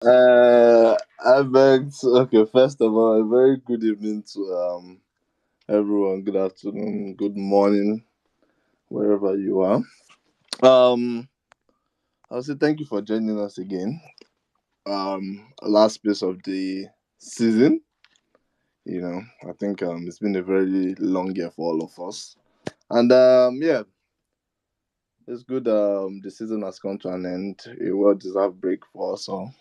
I begged. Okay, first of all, a very good evening to everyone. Good afternoon, good morning, wherever you are. Um, I'll say thank you for joining us again. Last piece of the season. I think it's been a very long year for all of us, and yeah, it's good. The season has come to an end. A well-deserved break for us all,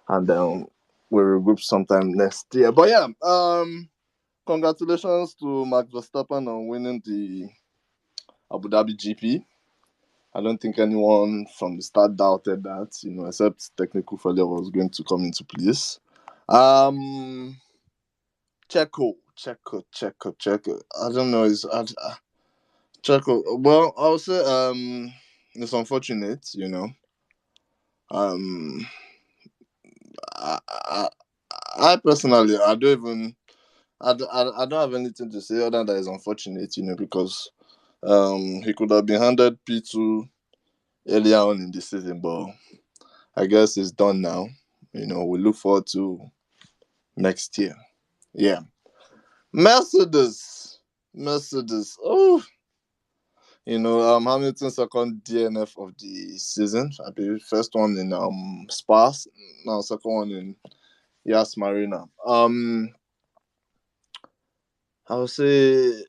and we'll regroup sometime next year. But yeah, congratulations to Max Verstappen on winning the Abu Dhabi GP. I don't think anyone from the start doubted that, except technical failure was going to come into place. Um, Checo. I don't know. Checo. Well, I'll say it's unfortunate. Um, I, I, I personally, I don't even, I don't have anything to say other than it's unfortunate. Because he could have been handed P2 earlier on in the season, but I guess it's done now. We look forward to next year. Yeah. Mercedes. Mercedes. Oh, Hamilton second DNF of the season. I believe first one in Spa, now second one in Yas Marina. I would say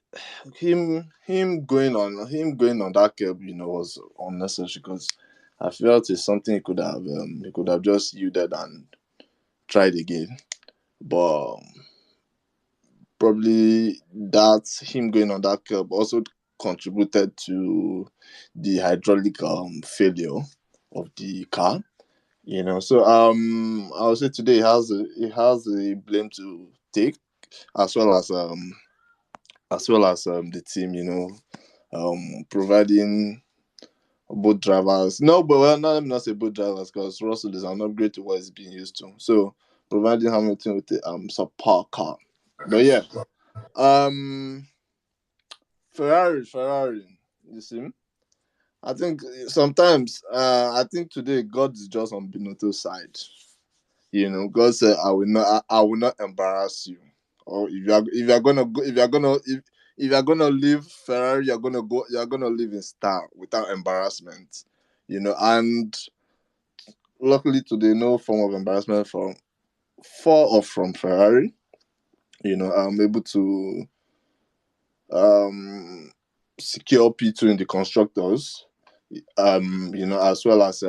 him going on that curb, was unnecessary because I felt it's something he could have just yielded and tried again. But probably that him going on that curb also contributed to the hydraulic failure of the car. So I would say today he has a blame to take as well as the team. Providing both drivers. No, but well, not let me not say both drivers because Russell is an upgrade to what he's being used to. So providing Hamilton with a subpar car. But yeah, um, Ferrari. You see, I think sometimes I think today God is just on Binotto's side. God said, "I will not embarrass you." Or if you're gonna go, if you're gonna leave Ferrari, you're gonna live in style without embarrassment. And luckily today, no form of embarrassment from from Ferrari. I'm able to um secure P2 in the constructors. As well as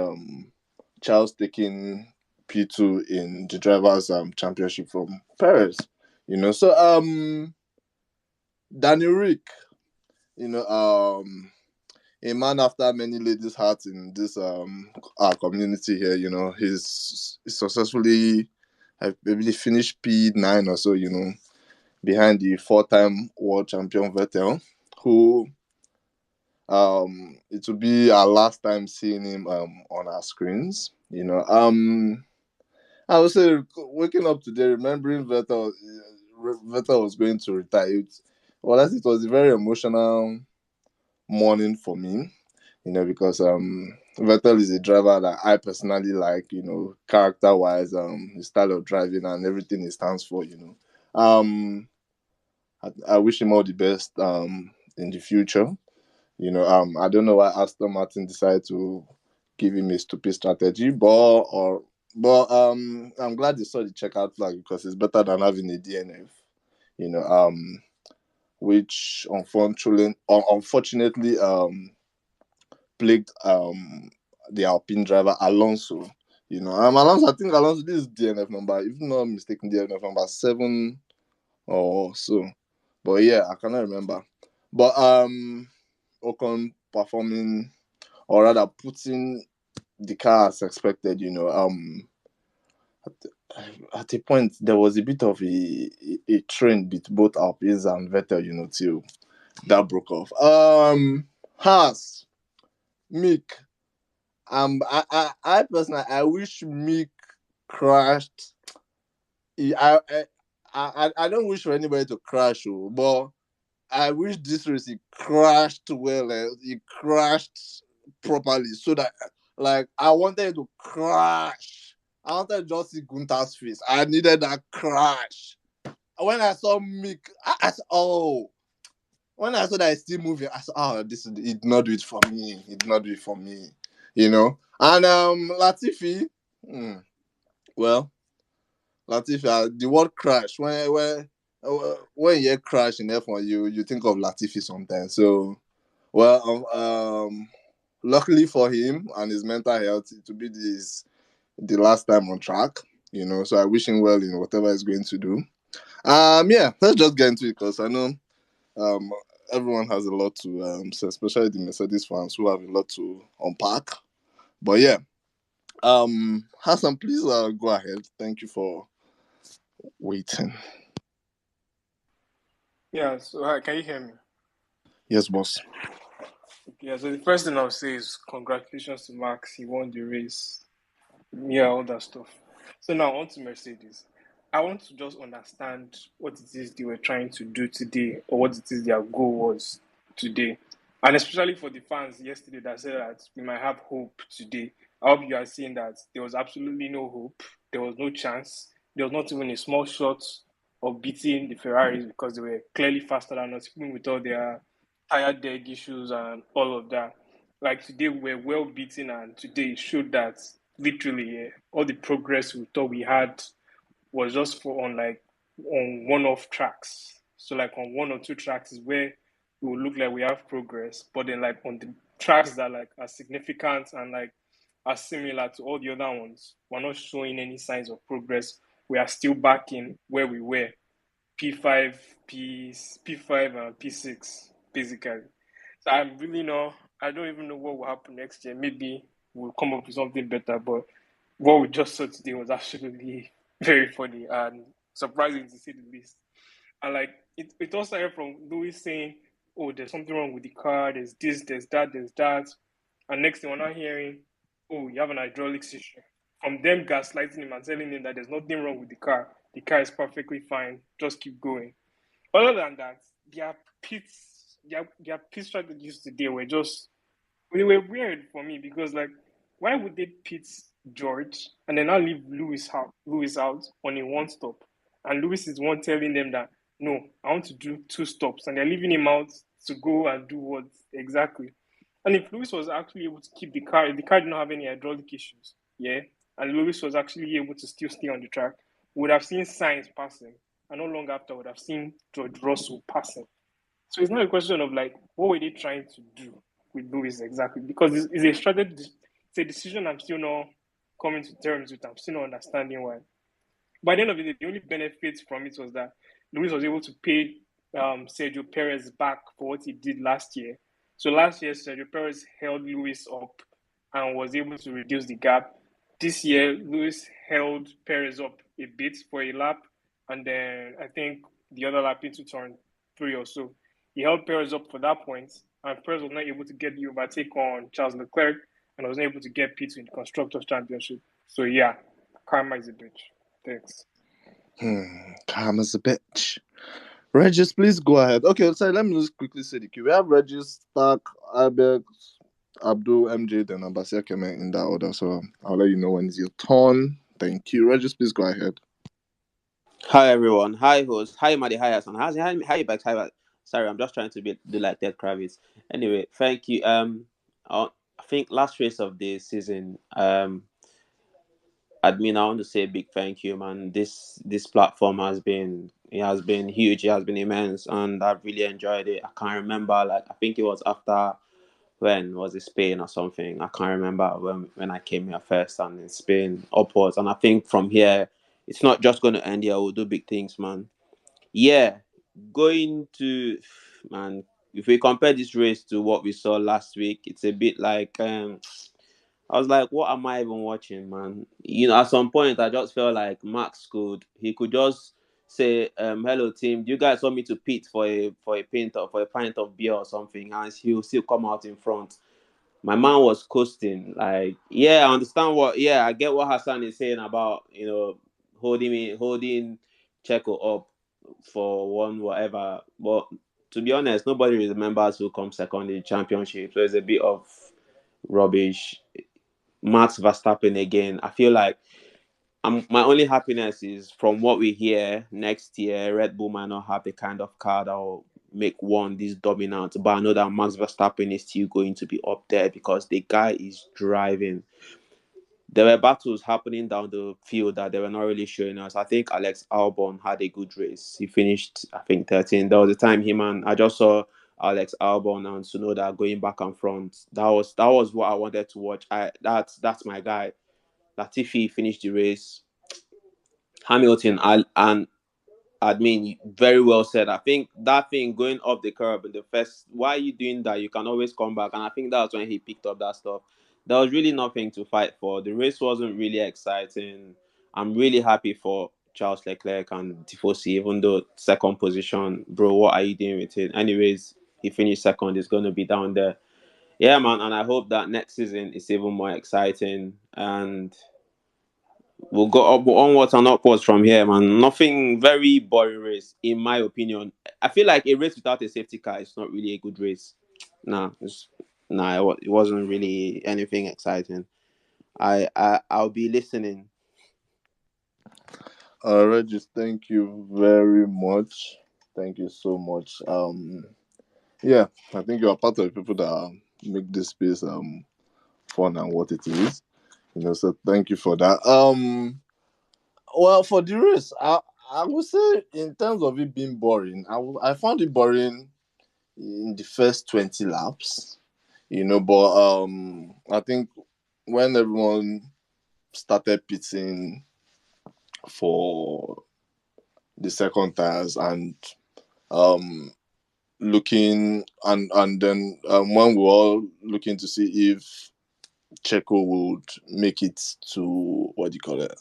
Charles taking P2 in the drivers championship from Perez. So Danny Rick, you know, a man after many ladies' hearts in this our community here. He's successfully I believe finished P9 or so. Behind the four-time world champion Vettel, who it will be our last time seeing him on our screens. I would say waking up today, remembering Vettel was going to retire. It was a very emotional morning for me. Because Vettel is a driver that I personally like. Character wise, his style of driving and everything he stands for. I wish him all the best in the future. I don't know why Aston Martin decided to give him a stupid strategy, but I'm glad they saw the checkout flag because it's better than having a DNF. You know, which unfortunately plagued the Alpine driver Alonso. Alonso. I think Alonso this is DNF number, if not mistaken, DNF number 7 or so. But yeah, I cannot remember. But Ocon performing or rather putting the car as expected. At a point there was a bit of a trend with both Alpines and Vettel. Till that broke off. Haas, Mick. I personally, I wish Mick crashed. I don't wish for anybody to crash, but I wish this race he crashed well. He crashed properly so that, like, I wanted to crash I wanted to just see Gunter's face. I needed that crash. When I saw Mick, I said, oh. When I saw that it's still moving, I said, oh, it did not do it for me. It did not do it for me. You know? And Latifi, well, Latifi, the word crash, when you hear crash in F1, you think of Latifi sometimes. So, well, luckily for him and his mental health, it will be the last time on track, you know. So I wish him well in whatever he's going to do. Yeah, let's just get into it because I know um everyone has a lot to say, especially the Mercedes fans who have a lot to unpack. But yeah, Hassan, please go ahead. Thank you for waiting. Yeah, so hi, can you hear me? Yes, boss. Yeah, so the first thing I'll say is congratulations to Max. He won the race. Yeah, all that stuff. So now on to Mercedes. I want to just understand what it is they were trying to do today or what it is their goal was today. And especially for the fans yesterday that said that we might have hope today. I hope you are seeing that there was absolutely no hope. There was no chance. There was not even a small shot of beating the Ferraris because they were clearly faster than us, even with all their tire deg issues and all of that. Like today, we were well beaten, and today showed that literally all the progress we thought we had was just for on one-off tracks. So like on one or two tracks is where it will look like we have progress, but then like on the tracks that like are significant and like are similar to all the other ones, we're not showing any signs of progress. We are still back in where we were, P5, P5 and P6 basically. So I'm really not. I don't even know what will happen next year. Maybe we'll come up with something better. But what we just saw today was absolutely very funny and surprising to say the least. And like it all started from Louis saying, "Oh, there's something wrong with the car. There's this, there's that, there's that." And next thing we're not hearing, "Oh, you have an hydraulics issue." From them gaslighting him and telling him that there's nothing wrong with the car. The car is perfectly fine. Just keep going. Other than that, their pit strategies today were just they were weird for me because like why would they pit George and then I'll leave Lewis out on a one stop and Lewis is one telling them that no, I want to do two stops and they're leaving him out to go and do what exactly. And if Lewis was actually able to keep the car did not have any hydraulic issues, yeah, and Lewis was actually able to still stay on the track, we would have seen Sainz passing, and not long after would have seen George Russell passing. So it's not a question of like what were they trying to do with Lewis exactly because it's a strategy. It's a decision I'm still not coming to terms with. I'm still not understanding why. By the end of the day, the only benefit from it was that Lewis was able to pay Sergio Perez back for what he did last year. So last year, Sergio Perez held Lewis up and was able to reduce the gap. This year, Lewis held Perez up a bit for a lap, and then I think the other lap into turn three or so. He held Perez up for that point, and Perez was not able to get the overtake on Charles Leclerc and was not able to get P2 in the Constructors' Championship. So yeah, karma is a bitch. Thanks. Calm as a bitch. Regis, please go ahead. Okay, so let me just quickly say the queue. We have Regis, Stark, Ibex, Abdul, MJ, then Abasia Keme in that order. So I'll let you know when it's your turn. Thank you. Regis, please go ahead. Hi everyone. Hi host. Hi Maddie. Hi Hassan. Hi Bex. Hi. Sorry, I'm just trying to do like Ted Kravitz. Anyway, thank you. I think last race of the season. Admin, I want to say a big thank you, man. This platform has been huge. It has been immense, and I've really enjoyed it. I can't remember. Like I think it was after when was it Spain or something? I can't remember when I came here first and in Spain upwards. And I think from here, it's not just going to end here. We'll do big things, man. Yeah, going to man. If we compare this race to what we saw last week, it's a bit like I was like, what am I even watching, man? At some point, I just felt like Max he could just say, "Hello, team. Do you guys want me to pit for a pint of beer or something?" And he'll still come out in front. My man was coasting. Like, yeah, I get what Hassan is saying about holding Checo up for one whatever. But to be honest, nobody remembers who comes second in the championship. So it's a bit of rubbish. Max Verstappen again. I feel like my only happiness is from what we hear next year. Red Bull might not have the kind of car that will make one this dominant, but I know that Max Verstappen is still going to be up there because the guy is driving. There were battles happening down the field that they were not really showing us. I think Alex Albon had a good race. He finished, I think, 13. There was a time him and I just saw Alex Albon and Tsunoda going back and front. That was what I wanted to watch. That's my guy. Latifi finished the race. Hamilton and admin very well said. I think that thing going up the curb in the first, why are you doing that? You can always come back. And I think that's when he picked up that stuff. There was really nothing to fight for. The race wasn't really exciting. I'm really happy for Charles Leclerc and Tifosi, even though second position, bro, what are you doing with it? Anyways, he finished second. It's going to be down there. Yeah, man. And I hope that next season is even more exciting. And we'll go up onwards and upwards from here, man. Nothing, very boring race, in my opinion. I feel like a race without a safety car is not really a good race. Nah, it wasn't really anything exciting. I'll be listening. Regis, thank you very much. Thank you so much. Yeah, I think you are part of the people that make this space fun and what it is. So thank you for that. Well, for the race, I would say in terms of it being boring, I found it boring in the first 20 laps. But I think when everyone started pitting for the second tires and um looking and then when we were all looking to see if Checo would make it to what do you call it,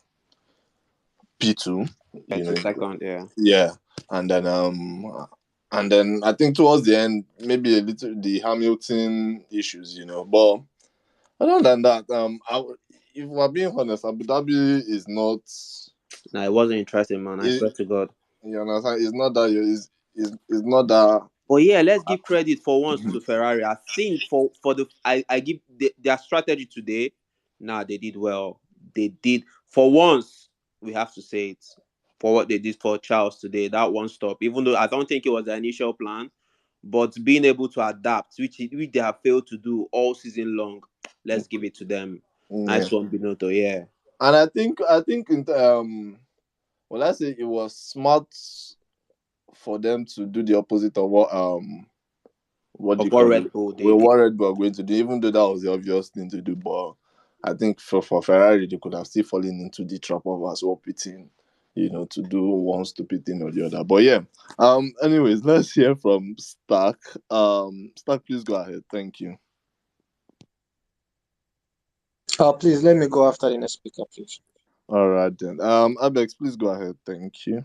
P2, Yeah, to second, yeah. yeah, and then I think towards the end maybe a little the Hamilton issues, but other than that, if we're being honest, Abu Dhabi is not. Nah, it wasn't interesting, man. I It, swear to God. you understand? It's not that. It's not that. But yeah, let's give credit for once to Ferrari. I think for the I give their strategy today. Nah, they did well. They did for once. We have to say it for what they did for Charles today. That one stop, even though I don't think it was the initial plan, but being able to adapt, which they have failed to do all season long. Let's give it to them. Yeah. Nice one, Binotto. Yeah. And I think well, let's say it was smart for them to do the opposite of what do Of you what call it? Red Bull they We're did. worried we're going to do, even though that was the obvious thing to do. But I think for Ferrari, they could have still fallen into the trap of us all pitting, to do one stupid thing or the other. But yeah. Anyways, let's hear from Stark. Stark, please go ahead. Thank you. Please let me go after the next speaker, please. All right then. Abex, please go ahead. Thank you.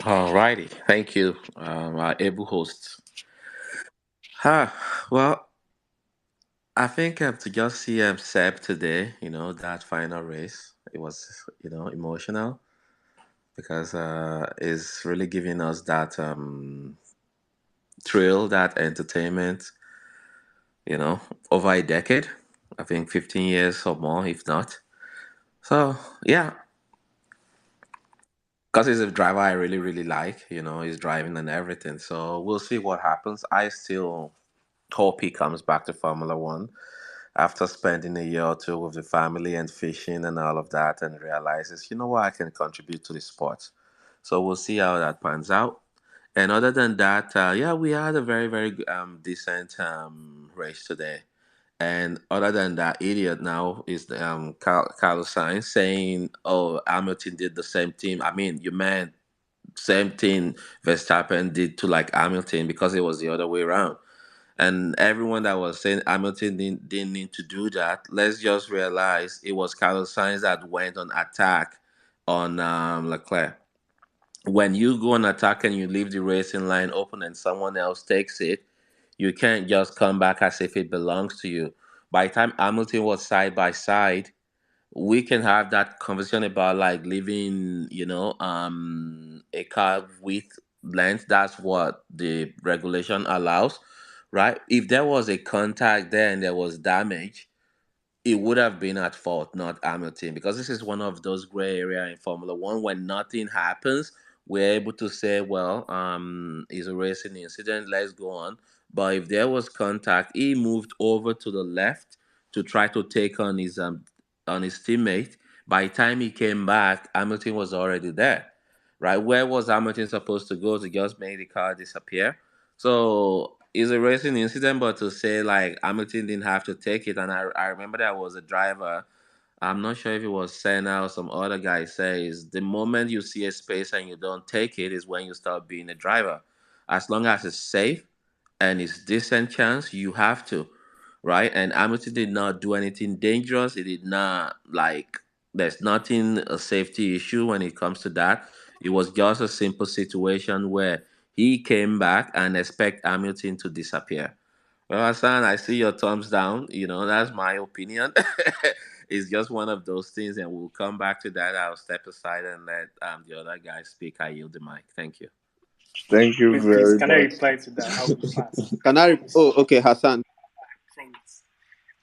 Alrighty, thank you, our able hosts. Well, I think to just see Seb today, that final race, it was, emotional because it's really giving us that thrill, that entertainment, you know, over a decade. I think 15 years or more, if not. So, yeah, because he's a driver I really, really like, he's driving and everything. So we'll see what happens. I still hope he comes back to Formula One after spending a year or two with the family and fishing and all of that and realizes, you know what, I can contribute to the sport. So we'll see how that pans out. And other than that, yeah, we had a very, very decent race today. And other than that, idiot now is the Carlos Sainz saying, "Oh, Hamilton did the same thing." I mean, you meant same thing Verstappen did to like Hamilton because it was the other way around. And everyone that was saying Hamilton didn't need to do that, let's just realize it was Carlos Sainz that went on attack on Leclerc. When you go on attack and you leave the racing line open and someone else takes it, you can't just come back as if it belongs to you. By the time Hamilton was side by side, we can have that conversation about like leaving, a car with length. That's what the regulation allows, right? If there was a contact there and there was damage, it would have been at fault, not Hamilton, because this is one of those gray area in Formula One when nothing happens. We're able to say, well, it's a racing incident. Let's go on. But if there was contact, he moved over to the left to try to take on his teammate. By the time he came back, Hamilton was already there, right? Where was Hamilton supposed to go to just make the car disappear? So it's a racing incident, but to say like Hamilton didn't have to take it, and I remember that was a driver. I'm not sure if it was Senna or some other guy says the moment you see a space and you don't take it is when you start being a driver. As long as it's safe and it's decent chance, you have to, right? And Hamilton did not do anything dangerous. It did not like there's nothing a safety issue when it comes to that. It was just a simple situation where he came back and expect Hamilton to disappear. Well, Hassan, I see your thumbs down. That's my opinion. It's just one of those things, and we'll come back to that. I'll step aside and let the other guy speak. I yield the mic. Thank you. Thank you Wait, please, very can I much. reply to that? I'll be fast. Can I I? Oh, promise. okay, Hassan. I promise.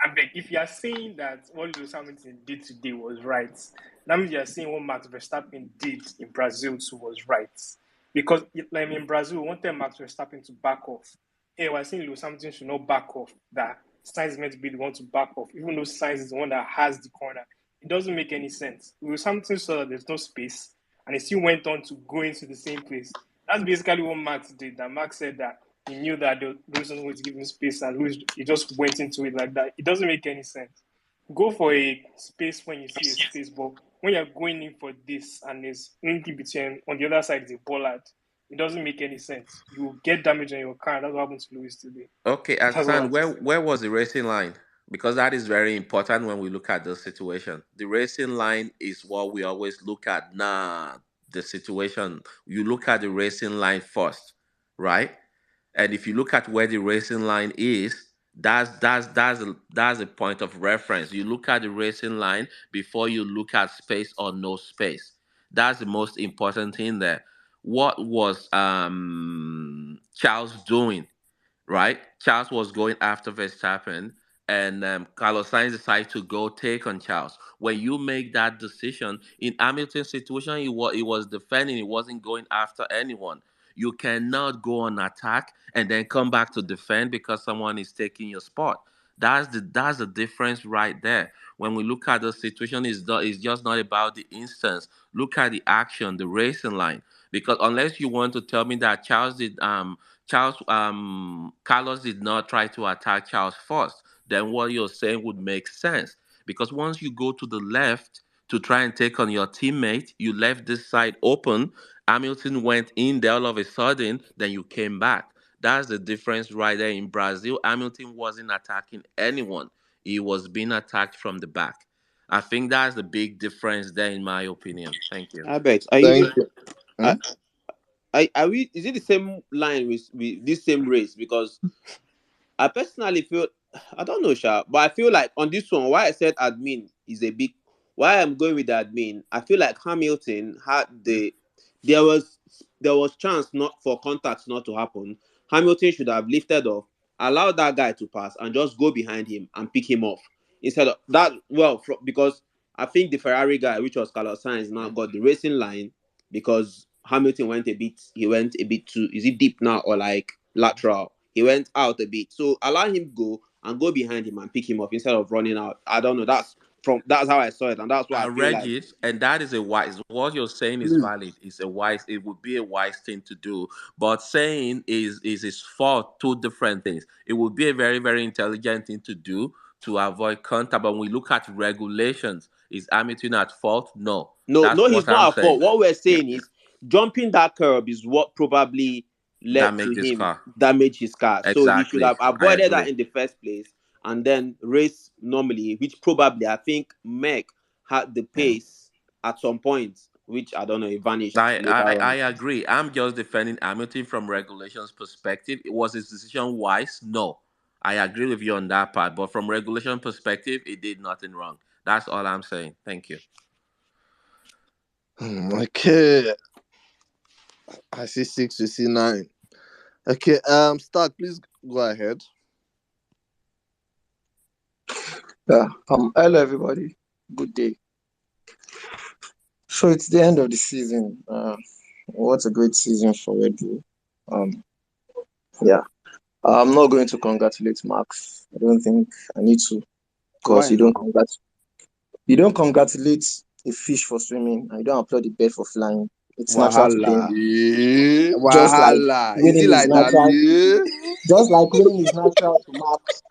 I beg, if you are saying that what Lewis Hamilton did today was right, that means you are saying what Max Verstappen did in Brazil too was right. Because like in Brazil, we wanted Max Verstappen to back off. Hey, we're saying Lewis Hamilton should not back off. That Sainz is meant to be the one to back off, even though Sainz is the one that has the corner. It doesn't make any sense. Lewis Hamilton saw that there's no space, and he still went on to go into the same place. That's basically what Max did. That Max said that he knew that Lewis was going to give him space, and Lewis he just went into it like that. It doesn't make any sense. Go for a space when you see a space, but when you're going in for this and there's anything between on the other side is a bollard, it doesn't make any sense. You will get damage on your car, and that's what happened to Lewis today. Okay, That's all I Hassan, have to where say. where was the racing line? Because that is very important when we look at the situation. The racing line is what we always look at. Nah, the situation. You look at the racing line first, right? And if you look at where the racing line is, that's a point of reference. You look at the racing line before you look at space or no space. That's the most important thing there. What was Charles doing? Right? Charles was going after Verstappen, and Carlos Sainz decided to go take on Charles. When you make that decision in Hamilton's situation, he was defending. He wasn't going after anyone. You cannot go on attack and then come back to defend because someone is taking your spot. That's the difference right there. When we look at the situation, it's just not about the instance. Look at the action, the racing line. Because unless you want to tell me that Carlos did not try to attack Charles first, then what you're saying would make sense. Because once you go to the left to try and take on your teammate, you left this side open. Hamilton went in there all of a sudden, then you came back. That's the difference right there. In Brazil, Hamilton wasn't attacking anyone, he was being attacked from the back. I think that's the big difference there, in my opinion. Thank you. Abex, are Thank you? you. Hmm? Are, are we? Is it the same line with this same race? Because I personally feel I don't know, Sha, but I feel like on this one, why I said admin is a big. Why I'm going with the admin, I feel like Hamilton had there was there was chance not for contacts not to happen. Hamilton should have lifted off, allowed that guy to pass, and just go behind him and pick him off instead of that. Well, because I think the Ferrari guy, which was Carlos Sainz, now got the racing line because Hamilton went a bit. He went a bit too. Is it deep now or like lateral? He went out a bit. So allow him go and go behind him and pick him up instead of running out. I don't know. That's how I saw it, and that's why I I feel read like it, and that is a wise. What you're saying is Please. valid. It's a wise. It would be a wise thing to do. But saying is his fault. Two different things. It would be a very very intelligent thing to do to avoid contact. But when we look at regulations, is Hamilton at fault? No. no, That's no, he's what I'm not at saying. fault. What we're Yeah, saying is jumping that curb is what probably led to damage this him car. damage his car. So he should Exactly. have I avoided that agree. in the first place and then race normally, which probably I think Meg had the pace at some point, which I don't know, it vanished later I on. agree. I'm just defending Hamilton from regulations perspective. Was his decision wise? No. I agree with you on that part. But from regulation perspective, it did nothing wrong. That's all I'm saying. Thank you. Okay. I see six, you see nine. Okay, Stark, please go ahead. Hello everybody. Good day. So it's the end of the season. What a great season for Red Bull. Um, yeah. I'm not going to congratulate Max. I don't think I need to, because Why not? you don't congratulate a fish for swimming, and you don't applaud the bird for flying. It's natural to them. Wahala. Yeah. Just like Wahala. Is it winning is like that? natural. Yeah. Just like winning is natural to Max.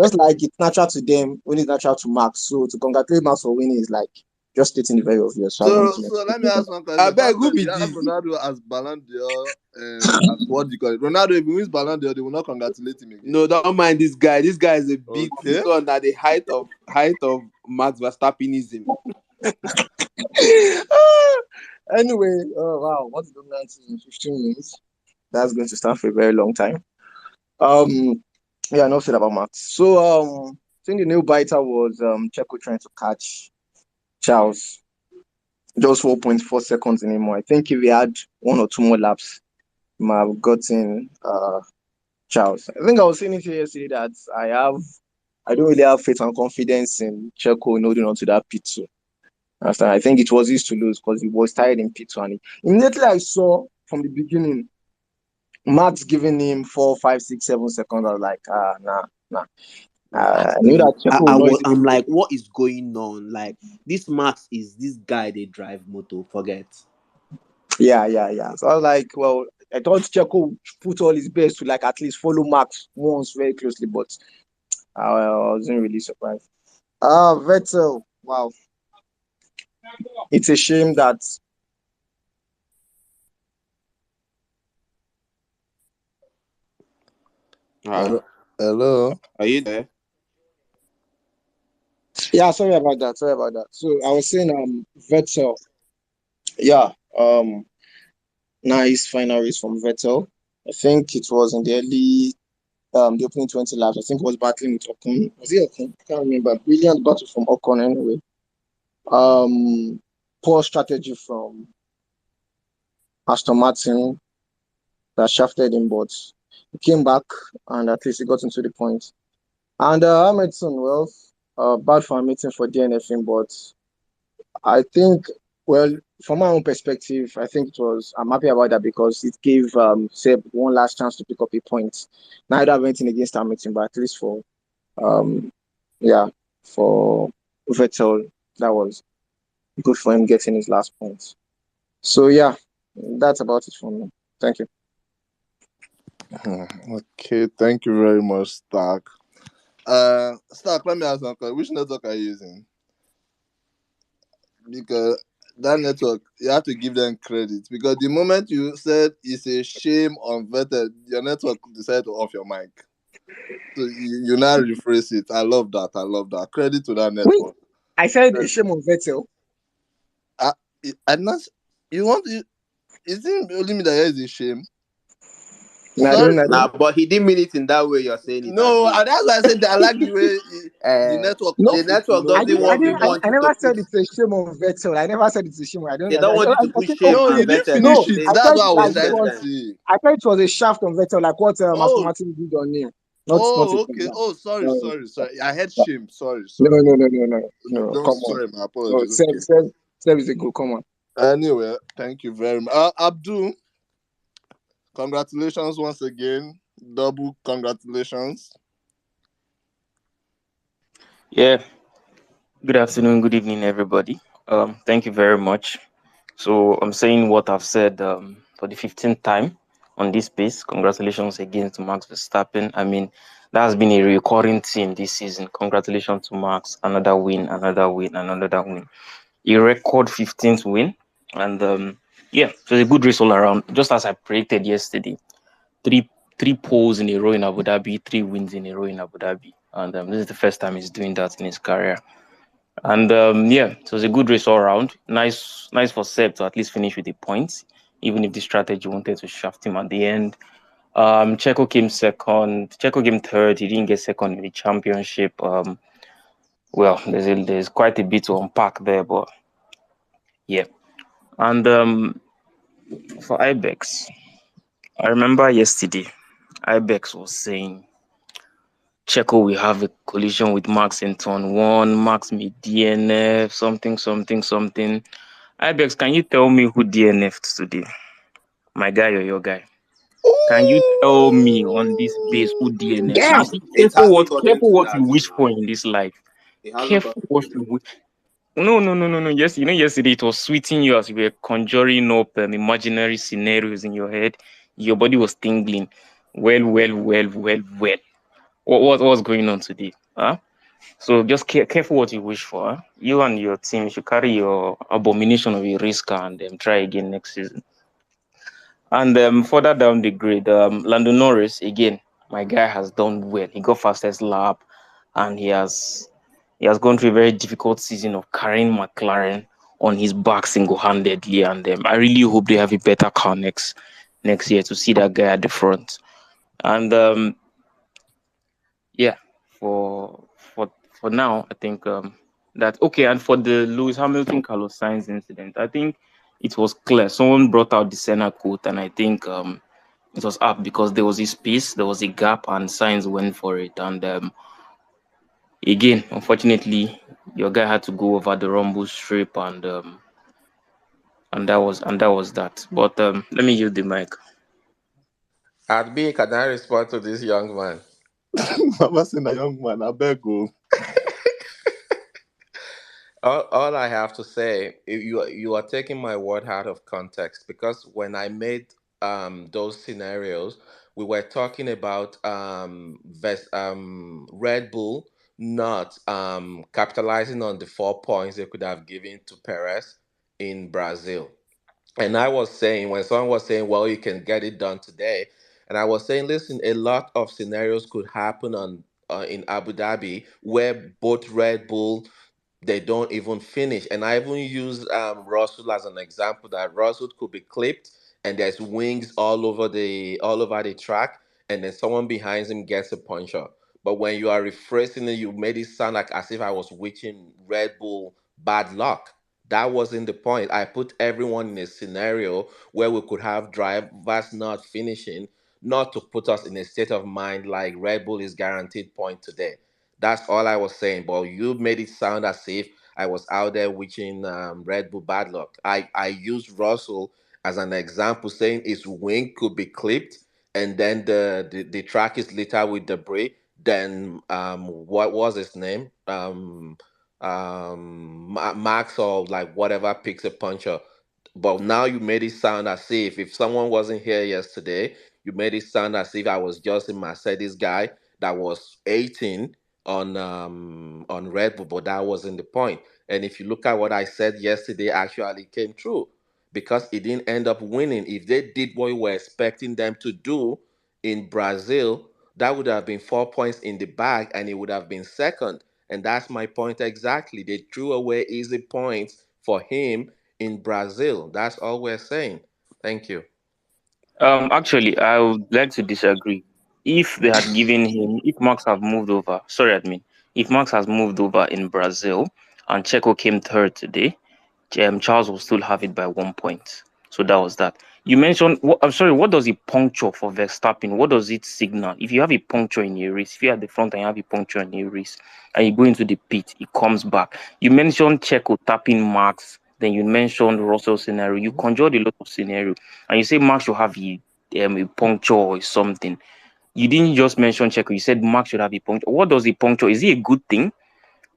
Just like it's natural to them, winning is natural to Max. So to congratulate Max for winning is like just stating the very obvious. So I don't want So, to so let me ask one I question. beg, Thank who God be you have this? Ronaldo as Ballon d'Or, as what do you call it? Ronaldo, if he wins Ballon d'Or, they will not congratulate him again. No, don't mind this guy. This guy is a bit. Okay. This one at the height of Max Verstappenism. Anyway, oh wow, what's going on in 15 minutes? That's going to stand for a very long time. Yeah, enough said about Max. So, I think the nail biter was Checo trying to catch Charles. Just 4.4 seconds anymore. I think if he had one or two more laps, he might have gotten Charles. I think I was saying it here yesterday that I don't really have faith and confidence in Checo in holding on to that P2. Understand? I think it was used to lose because he was tired in P2, and immediately I saw from the beginning Max giving him 4, 5, 6, 7 seconds. I was like, nah, nah. I knew that Checo would not easily I'm break like, it. what is going on? Like, this Max is this guy they drive moto. Forget. Yeah. So I was like, well, I thought Checo would put all his best to like at least follow Max once very closely, but I wasn't really surprised. Vettel, wow, it's a shame that Ah, Hello. Hello. are you there? yeah. Sorry about that. Sorry about that. So I was saying, Vettel, yeah, nice final race from Vettel. I think it was in the early the opening 20 laps. I think it was battling with Ocon. Was it Ocon? I can't remember. Brilliant battle from Ocon anyway. Um, Poor strategy from Aston Martin that shafted him, but he came back and at least he got into the point. And Hamilton, well, bad for Hamilton for DNFing, but I think, well, from my own perspective, I think I'm happy about that because it gave Seb one last chance to pick up a point. Neither went in against Hamilton, but at least um, yeah, for Vettel, that was good for him getting his last point. So yeah, that's about it for me. Thank you. Okay, thank you very much, Stark. Stark, let me ask one question. Which network are you using? Because that network, you have to give them credit. Because the moment you said it's a shame on Vettel, your network decided to off your mic. So you now rephrase it. I love that. I love that. Credit to that Wait, network. I said a shame on Vettel. I, I not. You want to? Is it only me that is a shame? No, Sorry. I Nah, don't. but he didn't mean it in that way. You're saying it, No, Abi. and that's why I said that I like the way the Uh, network No, the off it. network doesn't I want didn't. even want I you to never said put. it's a shame on Vettel. I never said it's a shame. I don't. They don't want you to I put think shame No, on you didn't Vettel no. finish it. against I That's thought what I was like it trying to was. president. say. I thought it was a shaft on Vettel, like what Aston Oh, Martin did on him. Not a oh, thing okay. like Oh, sorry, that. sorry, sorry. I had shame. Sorry, No, sorry. No, no. don't Come on. sorry. My No, apologies. Okay. Seb is a good. Come on. Anyway, thank you very much. Abdul, congratulations once again. Double congratulations. Yeah, good afternoon, good evening, everybody. Thank you very much. So I'm saying what I've said for the 15th time on this space. Congratulations again to Max Verstappen. I mean, that has been a recurring theme this season. Congratulations to Max. Another win, another win, another win. A record 15th win. And yeah, it was a good race all around. Just as I predicted yesterday, three three poles in a row in Abu Dhabi, 3 wins in a row in Abu Dhabi. And this is the first time he's doing that in his career. And yeah, it was a good race all around. Nice for Seb to at least finish with the points, even if the strategy wanted to shaft him at the end. Checo came second. Checo came third. He didn't get second in the championship. Well, there's quite a bit to unpack there, but yeah. And for Ibex, I remember yesterday, Ibex was saying Checo will have a collision with Max in turn one. Max may DNF, something, something, something. Ibex, can you tell me who DNF'd today? My guy or your guy? Can you tell me on this base who DNF'd? You see, It hasn't gotten careful to what you that, wish for in this life. It hasn't Careful gotten what to you that. wish. No, no, no, no, no. Yes, yesterday it was sweeting you as you were conjuring up imaginary scenarios in your head. Your body was tingling. Well, well, well, well, well. What was going on today? Huh? So just careful what you wish for. Huh? You and your team should carry your abomination of a race car and try again next season. And further down the grade, Lando Norris again. My guy has done well. He got fastest lap, and he has gone through a very difficult season of carrying McLaren on his back single-handedly. And I really hope they have a better car next year to see that guy at the front. And yeah, for now, I think that okay. And for the Lewis Hamilton Carlos Sainz incident, I think it was clear. Someone brought out the Senna quote, and I think it was up because there was a space, there was a gap, and Sainz went for it. And again, unfortunately, your guy had to go over the rumble strip, and that was that. But let me use the mic. Adbi, can I respond to this young man? Mama saying a young man, I beg go. All I have to say, you are taking my word out of context, because when I made those scenarios, we were talking about Red Bull not capitalizing on the 4 points they could have given to Perez in Brazil. And I was saying, when someone was saying, well, you can get it done today, and I was saying, listen, a lot of scenarios could happen on in Abu Dhabi where both Red Bull, they don't even finish. And I even use Russell as an example, that Russell could be clipped and there's wings all over the track, and then someone behind him gets a puncture. But when you are rephrasing it, you made it sound like as if I was wishing Red Bull bad luck. That wasn't the point. I put everyone in a scenario where we could have drivers not finishing, not to put us in a state of mind like Red Bull is guaranteed point today. That's all I was saying. But you made it sound as if I was out there wishing Red Bull bad luck. I used Russell as an example, saying his wing could be clipped, and then the track is littered with debris. Then what was his name? Max or like whatever picks a puncher. But now you made it sound as if someone wasn't here yesterday, you made it sound as if I was just a Mercedes guy that was 18 on Red Bull, but that wasn't the point. And if you look at what I said yesterday, actually came true, because it didn't end up winning. If they did what we were expecting them to do in Brazil, that would have been 4 points in the bag, and it would have been second. And that's my point exactly. They threw away easy points for him in Brazil. That's all we're saying. Thank you. Actually, I would like to disagree. If they had given him, if Max have moved over, sorry, admin, if Max has moved over in Brazil and Checo came third today, Charles will still have it by 1 point. So that was that. You mentioned, I'm sorry, what does a puncture for Verstappen? What does it signal? If you have a puncture in a race, if you're at the front and you have a puncture in a race, and you go into the pit, it comes back. You mentioned Checo tapping Max, then you mentioned Russell scenario. You conjured a lot of scenario, and you say Max should have a puncture or something. You didn't just mention Checo. You said Max should have a puncture. What does a puncture? Is it a good thing?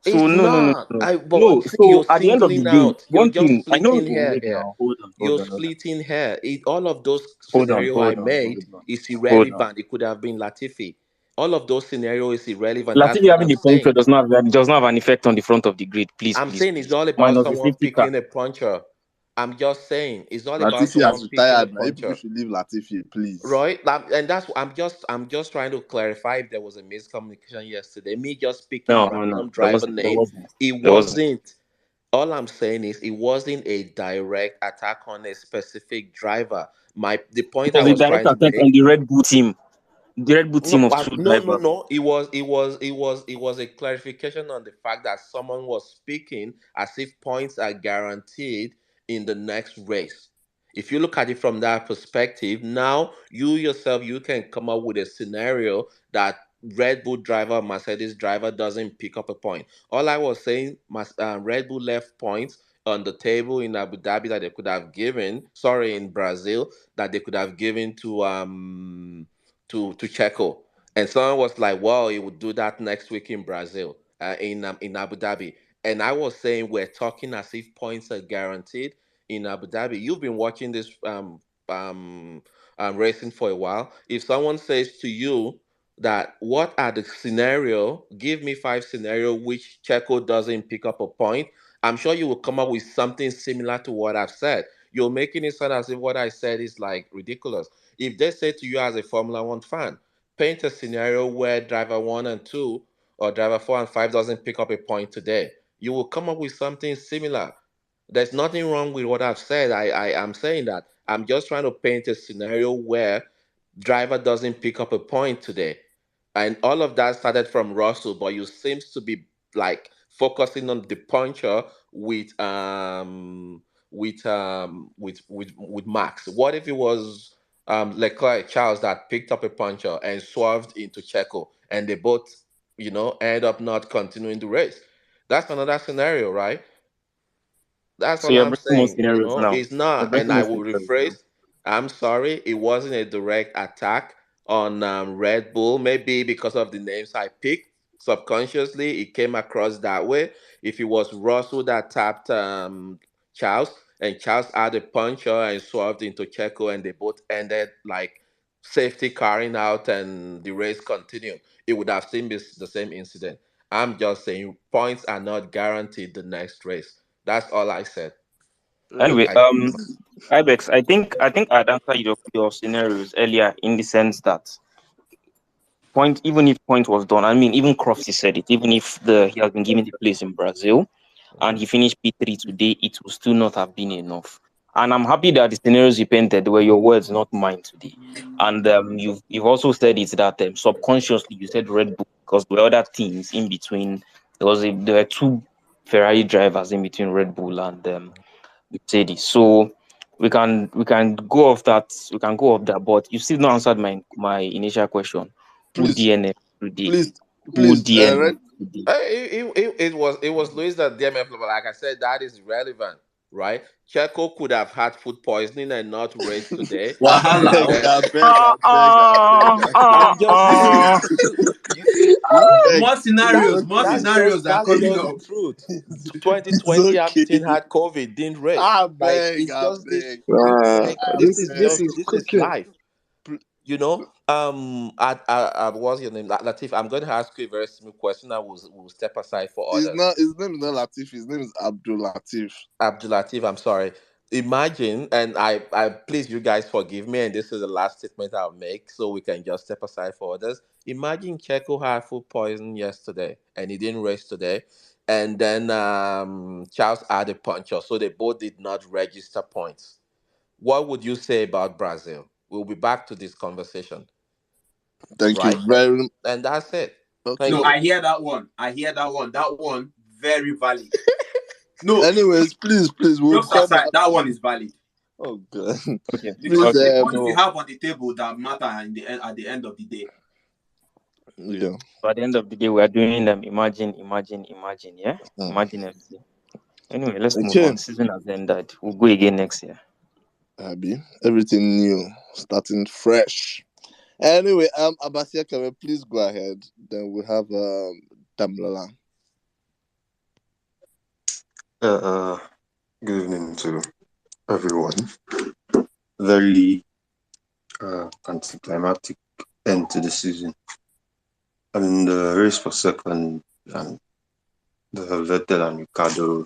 So It's no, no, no, not. no, But no. see, So you're at the end of the singling day, out. You're one just thing I know. splitting hair Wait here. now, hold on, You're hold on, hold on, splitting hair. All of those hold on, scenario I hold on, made hold on, is hold on. irrelevant. It could have been Latifi. All of those scenarios is irrelevant. That's Latifi what having I'm the puncture saying. does not have an effect on the front of the grid. Please, I'm please, saying it's please. all about Minus the someone safety car. picking a puncher. I'm just saying it's all about Latifi someone has picking a retired now. You people puncher. should leave Latifi, please. Right, and that's I'm just trying to clarify if there was a miscommunication yesterday. Me just picking No, no, no. random There driver wasn't. There name. wasn't. It There wasn't. wasn't. All I'm saying is it wasn't a direct attack on a specific driver. The It point I was a was direct trying to attack make. on the Red Bull team. The Red Bull team No, of two no, no, drivers. no. It was a clarification on the fact that someone was speaking as if points are guaranteed in the next race. If you look at it from that perspective, now you yourself you can come up with a scenario that Red Bull driver, Mercedes driver doesn't pick up a point. All I was saying, Red Bull left points on the table in Abu Dhabi that they could have given, sorry, in Brazil, that they could have given to Checo. And someone was like, "Well, he would do that next week in Brazil, in Abu Dhabi." And I was saying we're talking as if points are guaranteed in Abu Dhabi. You've been watching this um, racing for a while. If someone says to you that what are the scenario, give me five scenario which Checo doesn't pick up a point, I'm sure you will come up with something similar to what I've said. You're making it sound as if what I said is like ridiculous. If they say to you as a Formula One fan, paint a scenario where driver one and two or driver four and five doesn't pick up a point today, you will come up with something similar. There's nothing wrong with what I've said. I am saying that I'm just trying to paint a scenario where driver doesn't pick up a point today. And all of that started from Russell, but you seems to be like focusing on the puncher with Max. What if it was Leclerc Charles that picked up a puncher and swerved into Checo and they both, end up not continuing the race? That's another scenario, right? That's So all you're I'm breaking more saying. scenarios now. It's You're not. And breaking I more will scenarios now. rephrase. I'm sorry. It wasn't a direct attack on Red Bull. Maybe because of the names I picked, subconsciously it came across that way. If it was Russell that tapped Charles and Charles had a puncher and swerved into Checo and they both ended like safety carring out and the race continued, it would have seen this the same incident. I'm just saying points are not guaranteed the next race. That's all I said. Anyway, I Ibex, I think I'd answer your scenarios earlier in the sense that point, even if point was done, I mean, even Crofty said it, even if he has been given the place in Brazil and he finished P3 today, it will still not have been enough. And I'm happy that the scenarios you painted were your words, not mine today. And you've also said it that subconsciously you said Red Bull because there were other teams in between. There were two Ferrari drivers in between Red Bull and Mercedes. So we can go off that. We can go off that. But you still not answered my initial question. Who Please, DNF today? please, Who please. DNF today? it was Luis that DMF, but like I said, that is irrelevant, right? Checo could have had food poisoning and not race today. I Wahala. beg, And I beg, I beg, I beg, I I'm just saying, you beg. More It's scenarios. More okay. scenarios are that's coming just the up. truth. It's 2020 okay. Hamilton had COVID, didn't race. I Like beg, it's I just this. beg. Uh, Like I this beg. this is this is cooking. life. Pl- What's your name? Latif, I'm going to ask you a very simple question. I will step aside for It's others. not. His name is not Latif. His name is Abdul Latif. Abdul Latif, I'm sorry. Imagine, and I please you guys forgive me, and this is the last statement I'll make, so we can just step aside for others. Imagine Checo had food poison yesterday, and he didn't race today, and then Charles had a puncher, so they both did not register points. What would you say about Brazil? We'll be back to this conversation, Thank you right? very. And that's it. Okay. No, Thank I you. hear that one. I hear that one. That one, very valid. No, Anyways, please, please, we'll just come aside, back. that one is valid Oh God. Okay. because Please, it's the Okay. points you So, have on the table that matter in the end. At the end of the day, yeah. so at the end of the day, we are doing imagine. Yeah. Hmm. Imagine FC. Anyway, let's move Okay. on. Season has ended. We'll go again next year. Abby, everything new, starting fresh. Anyway, Abasia, can we please go ahead? Then we have Damlala. Uh, Good evening to everyone. Very anticlimactic end to the season. I mean, the race for second and the Vettel and Ricardo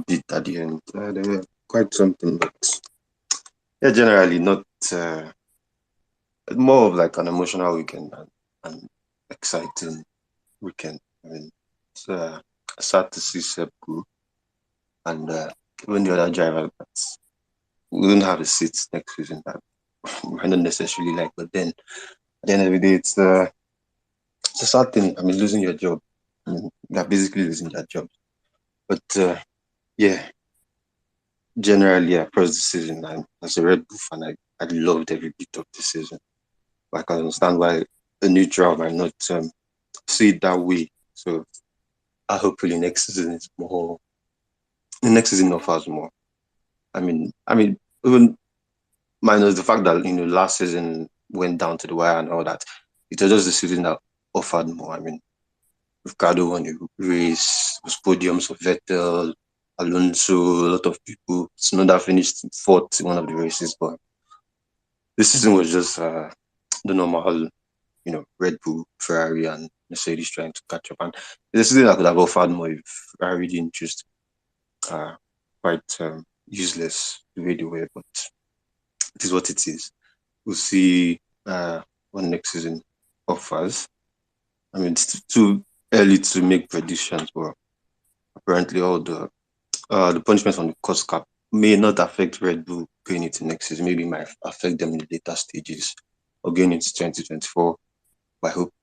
beat at the end. They were quite something, but yeah, generally not more of like an emotional weekend and exciting weekend. I mean, it's sad to see Seb go and even the other driver that we don't have a seat next season that I don't necessarily like, but then at the end of the day, it's a sad thing. I mean, losing your job. I mean, they're basically losing their job. But yeah, generally across the season, and as a Red Bull fan, I loved every bit of the season. But I can understand why a neutral might not see it that way. So hopefully next season offers more. I mean, even minus the fact that last season went down to the wire and all that, it was just the season that offered more. I mean, Ricardo won a race, was podiums for Vettel, Alonso, a lot of people. Tsunoda finished fourth in one of the races, but this season was just the normal, Red Bull, Ferrari, and Mercedes trying to catch up. And the season that could have offered more if Ferrari didn't just quite useless the way they were, but it is what it is. We'll see what next season offers. I mean, it's too early to make predictions, but apparently all the punishments on the cost cap may not affect Red Bull going into next season. Maybe it might affect them in the later stages or going into 2024. But I hope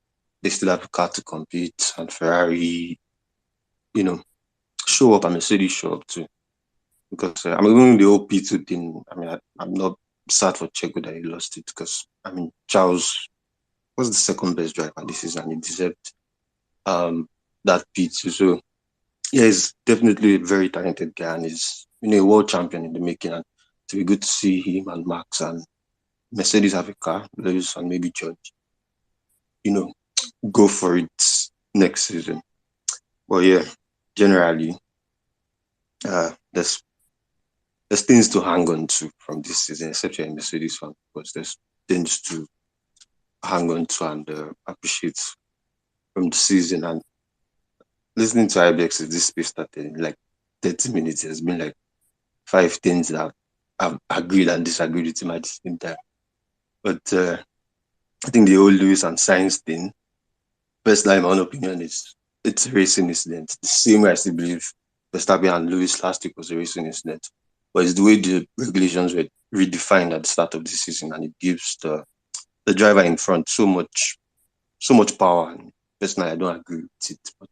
they still have a car to compete, and Ferrari, show up, and Mercedes show up too. Because even the whole P2 thing, I'm not sad for Checo that he lost it, because Charles was the second best driver this season and he deserved that P2. So yeah, he's definitely a very talented guy and he's a world champion in the making, and to be good to see him and Max and Mercedes have a car, Lewis and maybe George, go for it next season. But yeah, generally, there's things to hang on to from this season, except you're a Mercedes fan, because there's things to hang on to and appreciate from the season. And listening to IBX, this space started in like 30 minutes. There's been like 5 things that I've agreed and disagreed with him at the same time. But I think the whole Lewis and Sainz thing, personally, my own opinion is it's a racing incident. The same way I still believe Verstappen and Lewis last week was a racing incident. But it's the way the regulations were redefined at the start of the season, and it gives the driver in front so much power. And personally, I don't agree with it, but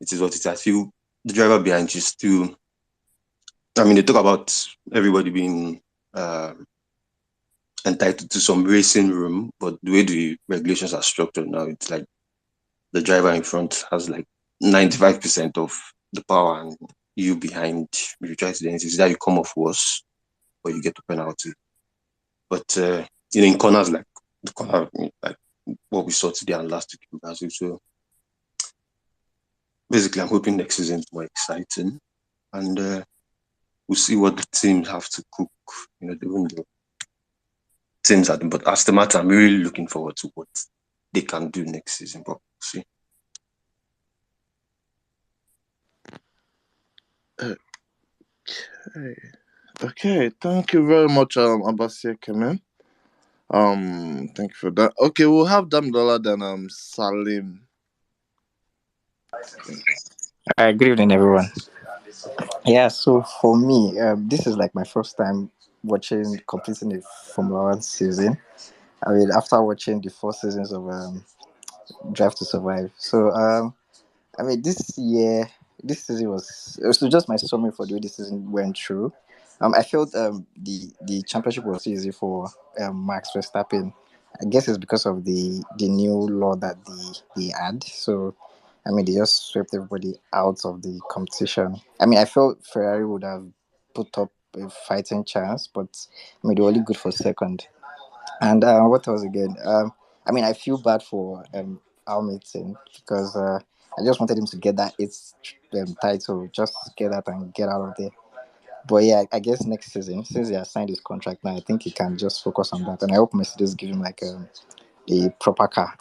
it is what it is. I feel the driver behind you still. They talk about everybody being entitled to some racing room, but the way the regulations are structured now, it's like the driver in front has like 95% of the power, and you behind, if you try to do anything, that you come off worse or you get a penalty. But in corners like the corner, like what we saw today and last week in Brazil. So basically, I'm hoping next season is more exciting, and we'll see what the teams have to cook. Even the teams are, but as the matter, I'm really looking forward to what they can do next season. But we'll see. Okay. Thank you very much, Abasia Kemen. Thank you for that. Okay, we'll have Damdola then Salim. Good evening, everyone. Yeah, so for me, this is like my first time completing a Formula One season. After watching the 4 seasons of Drive to Survive. So, this season was just my summary for the way this season went through. I felt the championship was easy for Max Verstappen. I guess it's because of the new law that they had. So, they just swept everybody out of the competition. I felt Ferrari would have put up a fighting chance, but they were only good for second. And what else again? I feel bad for Hamilton because I just wanted him to get that eighth title, just get that and get out of there. But yeah, I guess next season, since he has signed his contract now, I think he can just focus on that. And I hope Mercedes give him like a proper car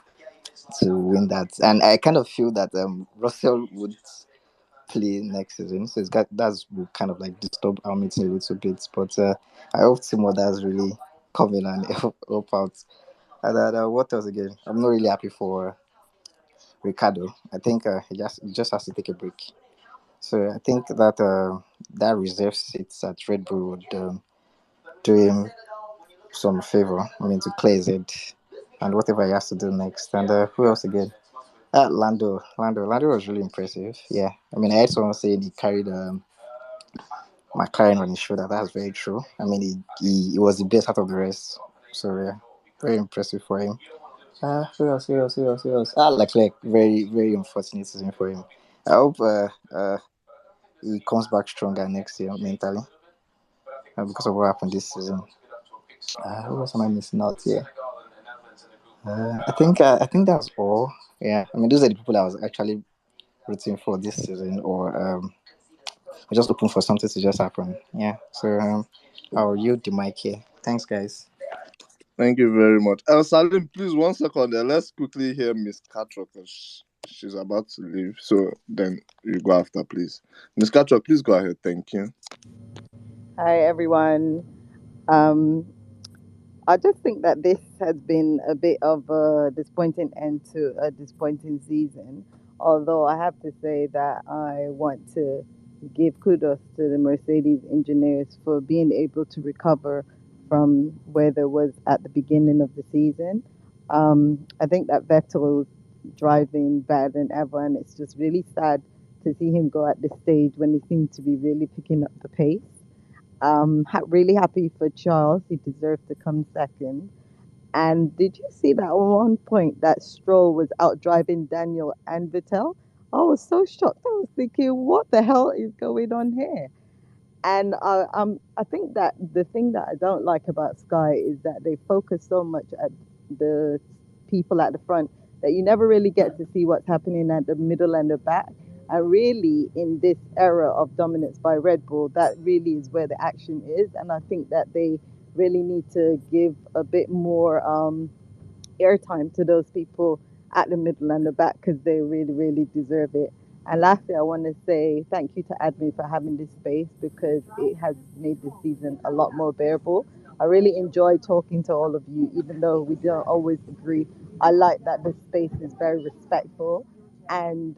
to win that. And I kind of feel that Russell would play next season, so that's will kind of like disturb our meeting a little bit. But I hope Timoda's really come in and help out. And what else again? I'm not really happy for Ricardo. I think he just has to take a break. So I think that that reserve seats at Red Bull would do him some favor. To clear his head and whatever he has to do next. And who else again? Lando was really impressive. Yeah, I heard someone saying he carried McLaren on his shoulder. That's very true. He was the best out of the rest. So yeah, very impressive for him. Who else? Ah, Leclerc. Very, very unfortunate season for him. I hope he comes back stronger next year mentally because of what happened this season. Who else am I missing out here? I think that's all. Yeah, I mean those are the people I was actually rooting for this season, or just hoping for something to just happen. Yeah. So I'll yield the mic here. Thanks, guys. Thank you very much. Salim, please, 1 second there. Let's quickly hear Miss Catra because she's about to leave. So then you go after, please. Miss Catra, please go ahead. Thank you. Hi, everyone. Um, I just think that this has been a bit of a disappointing end to a disappointing season. Although I have to say that I want to give kudos to the Mercedes engineers for being able to recover from where there was at the beginning of the season. I think that Vettel's driving better than ever, and it's just really sad to see him go at this stage when he seemed to be really picking up the pace. Really happy for Charles. He deserved to come second. And did you see that at one point that Stroll was out driving Daniel and Vettel? I was so shocked. I was thinking, what the hell is going on here? And I think that the thing that I don't like about Sky is that they focus so much at the people at the front that you never really get to see what's happening at the middle and the back. And really, in this era of dominance by Red Bull, that really is where the action is. And I think that they really need to give a bit more airtime to those people at the middle and the back because they really, really deserve it. And lastly, I want to say thank you to Admin for having this space because it has made this season a lot more bearable. I really enjoy talking to all of you, even though we don't always agree. I like that the space is very respectful and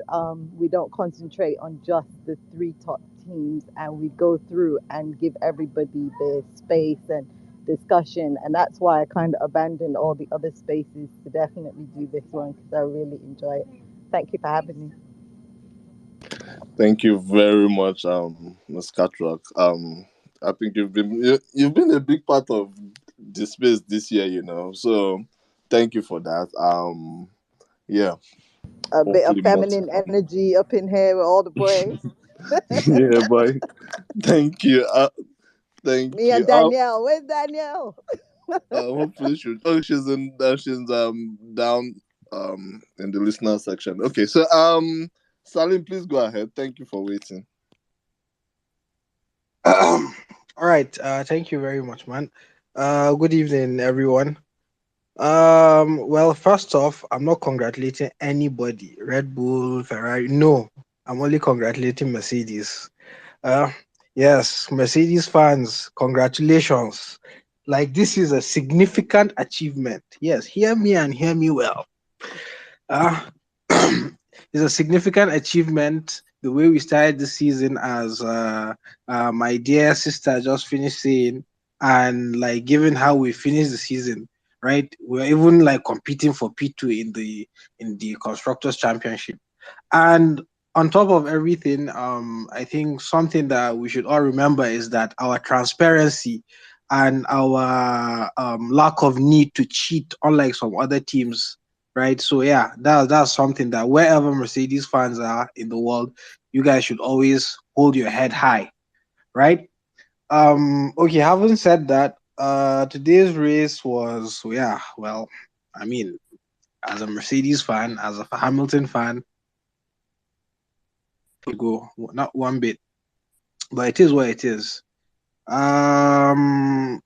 we don't concentrate on just the three top teams and we go through and give everybody the space and discussion, and that's why I kind of abandoned all the other spaces to definitely do this one because I really enjoy it. Thank you for having me. Thank you very much, Miss Catrock. I think you've been a big part of the space this year, So thank you for that. Yeah, A bit of hopefully more to feminine come. energy up in here with all the boys. Yeah, boy. Thank you. Thank Me you. and Danielle. Where's Danielle? Hopefully she's down in the listener section. Okay, so Salim, please go ahead. Thank you for waiting. All right. Thank you very much, man. Good evening, everyone. Well, first off, I'm not congratulating anybody, Red Bull, Ferrari. No, I'm only congratulating Mercedes. Uh, yes, Mercedes fans, congratulations. Like, this is a significant achievement. Yes, hear me and hear me well. Uh, it's a significant achievement. The way we started the season, as my dear sister just finished saying, and like given how we finished the season, right? We're even like competing for P2 in the constructors championship, and on top of everything, I think something that we should all remember is that our transparency and our lack of need to cheat, unlike some other teams, right? So yeah, that's something that wherever Mercedes fans are in the world, you guys should always hold your head high, right? Okay, having said that, today's race was, yeah, well, I mean, as a Mercedes fan, as a Hamilton fan, go not one bit, but it is what it is. Um,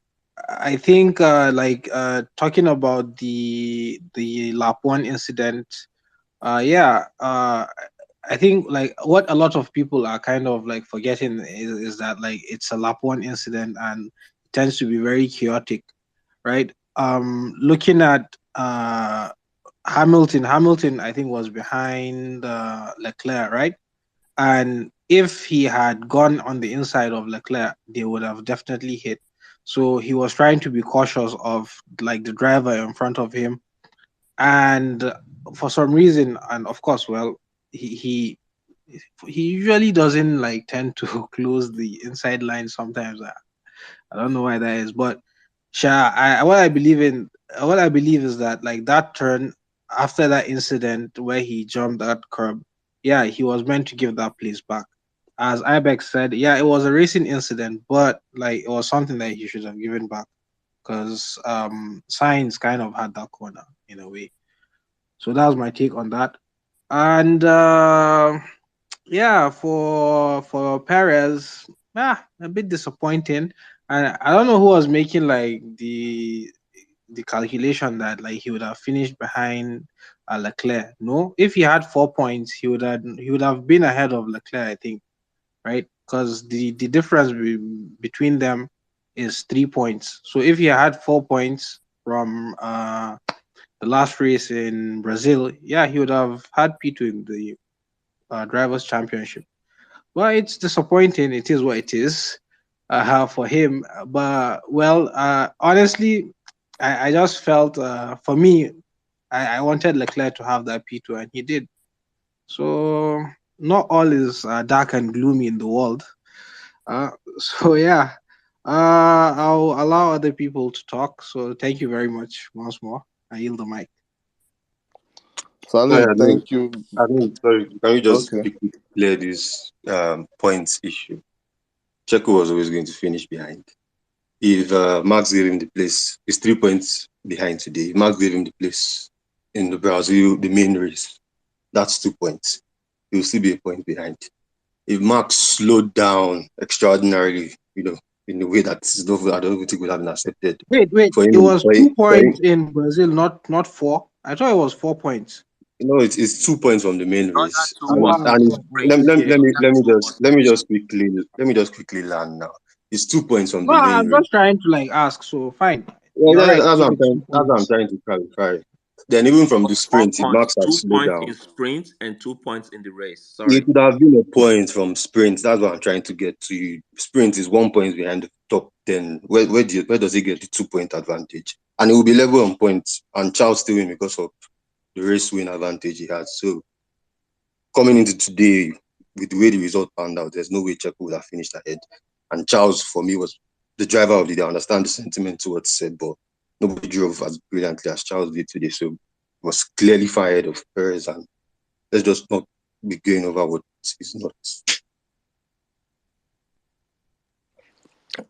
I think talking about the lap one incident. Yeah. I think like what a lot of people are kind of like forgetting is that like it's a lap one incident and it tends to be very chaotic, right? Looking at Hamilton I think was behind Leclerc, right? And if he had gone on the inside of Leclerc, they would have definitely hit. So he was trying to be cautious of like the driver in front of him, and for some reason, and of course, well, he he usually doesn't like tend to close the inside line sometimes. I don't know why that is, but Sure, what I believe is that like that turn after that incident where he jumped that curb, yeah, he was meant to give that place back. As Ibex said, yeah, it was a racing incident, but like it was something that he should have given back because Science kind of had that corner in a way. So that was my take on that. And yeah, for Perez, a bit disappointing. And I don't know who was making like the calculation that like he would have finished behind Leclerc. No, if he had 4 points, he would have been ahead of Leclerc, I think, right? Because the difference between them is 3 points. So if he had 4 points from the last race in Brazil, yeah, he would have had P2 in the drivers' championship. Well, it's disappointing. It is what it is for him. But well, honestly, I just felt for me, I wanted Leclerc to have that P2, and he did. So not all is dark and gloomy in the world. So yeah, I'll allow other people to talk. So thank you very much once more. I yield the mic. Sorry, Salim, thank you. sorry, can we just Okay. quickly clear this points issue? Checo was always going to finish behind. If Max gave him the place, he's 3 points behind today. If Max gave him the place in the Brazil, the main race, that's 2 points. He'll still be a point behind. If Max slowed down extraordinarily, in a way that I don't think would have been accepted Wait. for It him, was 2 points in Brazil, not 4. I thought it was 4 points. it's 2 points from the main Another race, two and was Ah, in and the it's, okay. let, sprint. let, Yeah, let me another let me two just was let in me the just sprint. quickly land now. It's 2 points from No, the main I'm race. just trying to like ask. So fine, Yeah, you're right. If it's two that's what I'm points, trying to clarify. Then even from the Four sprint, if points, Max had two slowed points down, in sprint and 2 points in the race. it Sorry. could have been a point from sprint. That's what I'm trying to get to you. Sprint is 1 point behind the top 10. Where does he get the 2 point advantage? And it will be level on points. And Charles still win because of the race win advantage he has. So coming into today, with the way the result panned out, there's no way Checo would have finished ahead. And Charles, for me, was the driver of the day. I understand the sentiment towards said, but nobody drove as brilliantly as Charles did today. So it was clearly far ahead of Perez. And let's just not be going over what is not.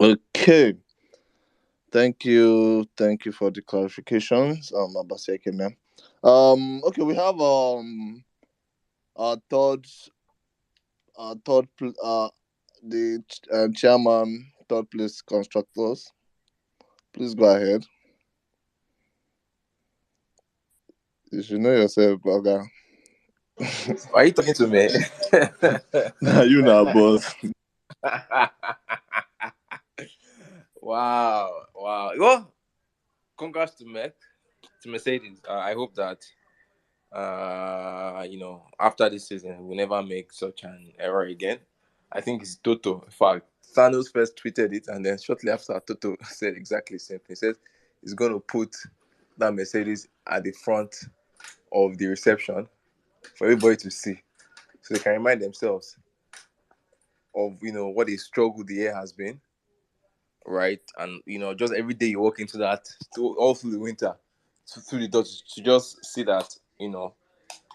Okay. Thank you for the clarifications, Abaseke, man. Okay, we have our the chairman, third place constructors. Please go ahead. You should know yourself, blogger. Why are you talking to me? Now you know, boss. Wow, wow. Well, congrats to Mercedes. I hope that after this season, we'll never make such an error again. I think it's Toto. In fact, Thanos first tweeted it, and then shortly after, Toto said exactly the same thing. He says he's going to put that Mercedes at the front of the reception for everybody to see, so they can remind themselves of what a struggle the year has been, right? And just every day you walk into that, all through the winter, through the doors, to just see that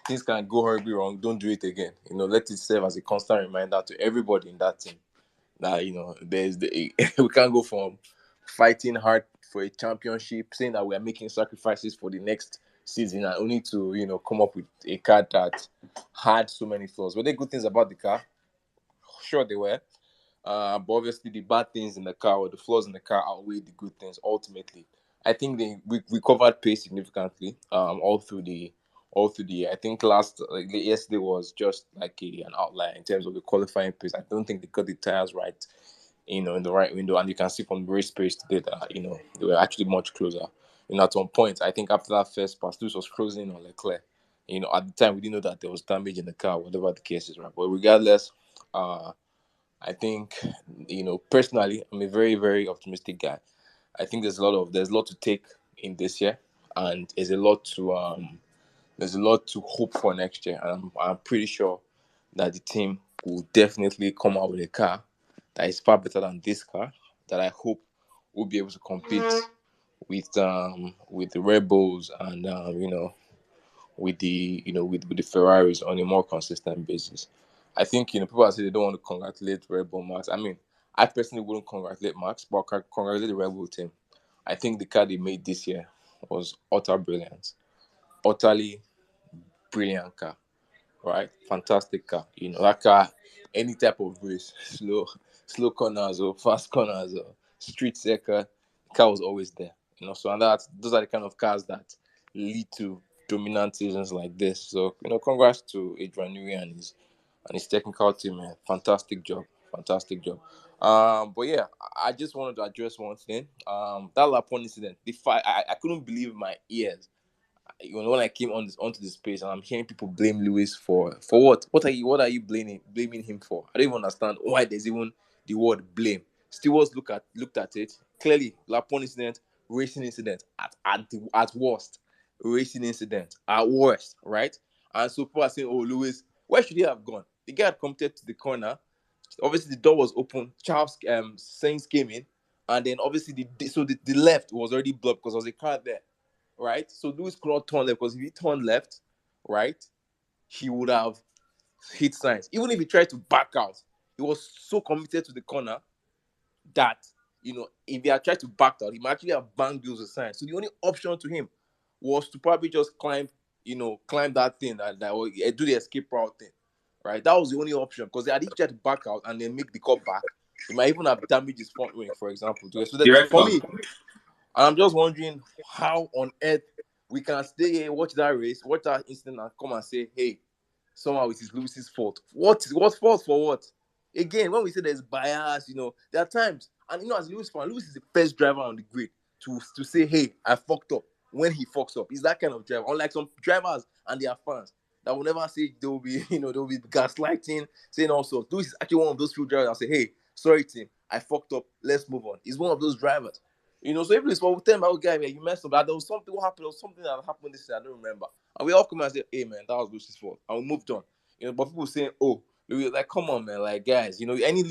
things can go horribly wrong. Don't do it again. Let it serve as a constant reminder to everybody in that team that there's we can't go from fighting hard for a championship, saying that we are making sacrifices for the next season, and only to come up with a car that had so many flaws. Were there good things about the car? Sure, they were. But obviously, the bad things in the car or the flaws in the car outweigh the good things ultimately. I think we covered pace significantly all through the year. I think yesterday was just like an outlier in terms of the qualifying pace. I don't think they got the tires right, in the right window, and you can see from the race pace today that they were actually much closer. At one point, I think after that first pass, this was closing on Leclerc. At the time we didn't know that there was damage in the car, whatever the case is, right? But regardless, I think, personally, I'm a very, very optimistic guy. I think there's a lot to take in this year, and there's a lot to hope for next year. And I'm pretty sure that the team will definitely come out with a car that is far better than this car, that I hope will be able to compete with the Red Bulls and with the Ferraris on a more consistent basis. I think people are saying they don't want to congratulate Red Bull Max. I mean, I personally wouldn't congratulate Max, but congratulate the Red Bull team. I think the car they made this year was utter brilliant, utterly brilliant car, right? Fantastic car. That car, any type of race, slow corners or fast corners or street circuit, the car was always there. So and those are the kind of cars that lead to dominant seasons like this. So congrats to Adrian Newey and his technical team, man. Fantastic job, fantastic job. But yeah, I just wanted to address one thing. That Lapone incident, the fight, I couldn't believe my ears when I came onto the space and I'm hearing people blame Lewis for what? What are you blaming him for? I don't even understand why there's even the word blame. Stewards looked at it clearly. Lapone incident, racing incident at worst, racing incident at worst, right? And so people are saying, "Oh, Lewis, where should he have gone?" The guy had committed to the corner. Obviously, the door was open. Charles Sainz came in, and then obviously the left was already blocked because there was a car there, right? So Lewis could not turn left because if he turned left, right, he would have hit Sainz. Even if he tried to back out, he was so committed to the corner that if he had tried to back out, he might actually have banged wheels with Sainz. So the only option to him was to probably just climb that thing that or do the escape route thing, right? That was the only option because if he tried to back out and then make the cut back, he might even have damaged his front wing, for example. So for me, and I'm just wondering how on earth we can stay here, watch that race, watch that incident, and come and say, hey, somehow it is Lewis's fault. What fault for what? Again, when we say there's bias, there are times, and as Lewis fan, Lewis is the first driver on the grid to say, hey, I fucked up when he fucks up. He's that kind of driver. Unlike some drivers and their fans that will never say they'll be gaslighting, saying all sorts. Lewis is actually one of those few drivers that say, hey, sorry team, I fucked up. Let's move on. He's one of those drivers. So if it's what we tell my old guy, man, you messed up. There was something what happened, or something that happened this year, I don't remember. And we all come and say, hey man, that was Lucy's fault. And we moved on. But people saying, oh, Louis, like, come on, man, like guys, any